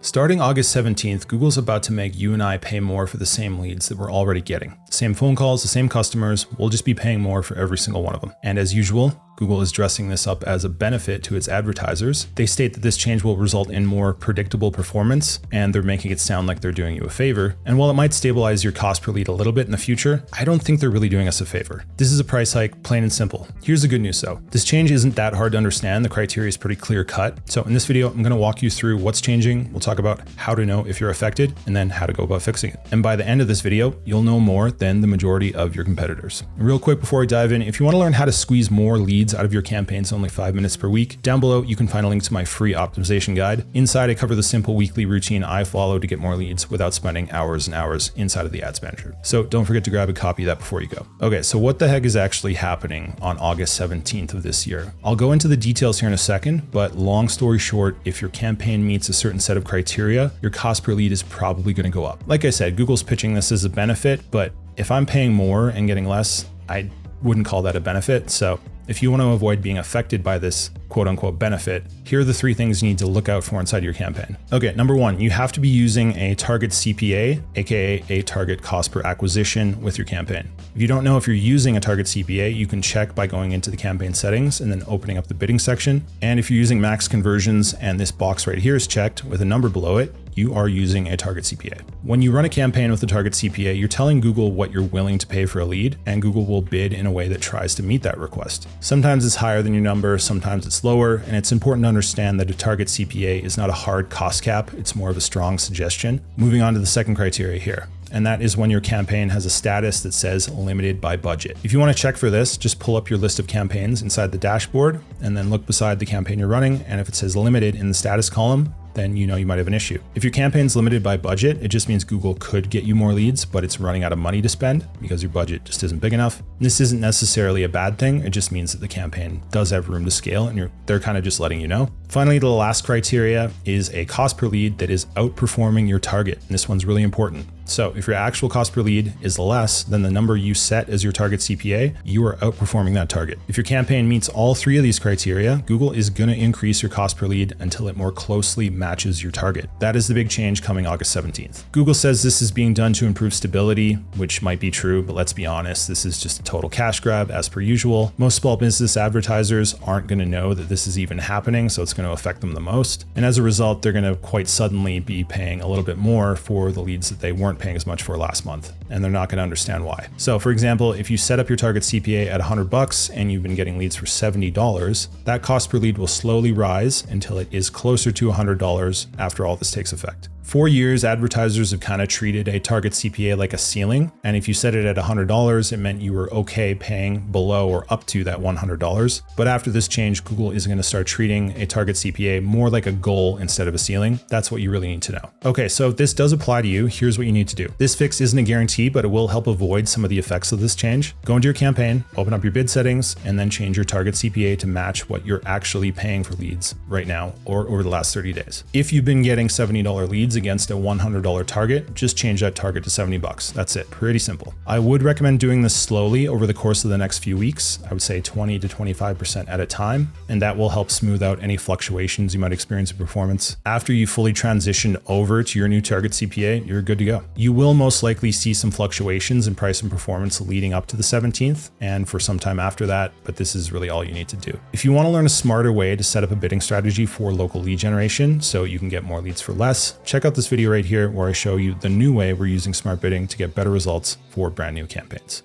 Starting August 17th, Google's about to make you and I pay more for the same leads that we're already getting. Same phone calls, the same customers, we'll just be paying more for every single one of them. And as usual, Google is dressing this up as a benefit to its advertisers. They state that this change will result in more predictable performance, and they're making it sound like they're doing you a favor. And while it might stabilize your cost per lead a little bit in the future, I don't think they're really doing us a favor. This is a price hike, plain and simple. Here's the good news though. This change isn't that hard to understand. The criteria is pretty clear cut. So in this video, I'm gonna walk you through what's changing. We'll talk about how to know if you're affected and then how to go about fixing it. And by the end of this video, you'll know more than the majority of your competitors. And real quick before I dive in, if you wanna learn how to squeeze more leads out of your campaigns in only 5 minutes per week, down below you can find a link to my free optimization guide. Inside I cover the simple weekly routine I follow to get more leads without spending hours and hours inside of the ads manager. So don't forget to grab a copy of that before you go. Okay, so what the heck is actually happening on August 17th of this year? I'll go into the details here in a second, but long story short, if your campaign meets a certain set of criteria, your cost per lead is probably going to go up. Like I said, Google's pitching this as a benefit, but if I'm paying more and getting less, I wouldn't call that a benefit. So if you want to avoid being affected by this quote unquote benefit, here are the 3 things you need to look out for inside your campaign. Okay, number 1, you have to be using a target CPA, aka a target cost per acquisition with your campaign. If you don't know if you're using a target CPA, you can check by going into the campaign settings and then opening up the bidding section. And if you're using max conversions and this box right here is checked with a number below it, you are using a target CPA. When you run a campaign with a target CPA, you're telling Google what you're willing to pay for a lead, and Google will bid in a way that tries to meet that request. Sometimes it's higher than your number, sometimes it's lower, and it's important to understand that a target CPA is not a hard cost cap, it's more of a strong suggestion. Moving on to the second criteria here, and that is when your campaign has a status that says limited by budget. If you want to check for this, just pull up your list of campaigns inside the dashboard and then look beside the campaign you're running, and if it says limited in the status column, then you know you might have an issue. If your campaign's limited by budget, it just means Google could get you more leads, but it's running out of money to spend because your budget just isn't big enough. And this isn't necessarily a bad thing. It just means that the campaign does have room to scale and they're kind of just letting you know. Finally, the last criteria is a cost per lead that is outperforming your target. And this one's really important. So if your actual cost per lead is less than the number you set as your target CPA, you are outperforming that target. If your campaign meets all 3 of these criteria, Google is going to increase your cost per lead until it more closely matches your target. That is the big change coming August 17th. Google says this is being done to improve stability, which might be true, but let's be honest, this is just a total cash grab as per usual. Most small business advertisers aren't going to know that this is even happening, so it's going to affect them the most. And as a result, they're going to quite suddenly be paying a little bit more for the leads that they weren't paying as much for last month, and they're not going to understand why. So for example, if you set up your target CPA at $100 and you've been getting leads for $70, that cost per lead will slowly rise until it is closer to $100 after all this takes effect. For years, advertisers have kind of treated a target CPA like a ceiling, and if you set it at $100, it meant you were okay paying below or up to that $100. But after this change, Google is going to start treating a target CPA more like a goal instead of a ceiling. That's what you really need to know. Okay, so if this does apply to you, here's what you need to do. This fix isn't a guarantee, but it will help avoid some of the effects of this change. Go into your campaign, open up your bid settings, and then change your target CPA to match what you're actually paying for leads right now or over the last 30 days. If you've been getting $70 leads against a $100 target, just change that target to $70. That's it. Pretty simple. I would recommend doing this slowly over the course of the next few weeks. I would say 20 to 25% at a time, and that will help smooth out any fluctuations you might experience in performance. After you fully transitioned over to your new target CPA, you're good to go. You will most likely see some fluctuations in price and performance leading up to the 17th and for some time after that, but this is really all you need to do. If you want to learn a smarter way to set up a bidding strategy for local lead generation so you can get more leads for less, check out this video right here where I show you the new way we're using smart bidding to get better results for brand new campaigns.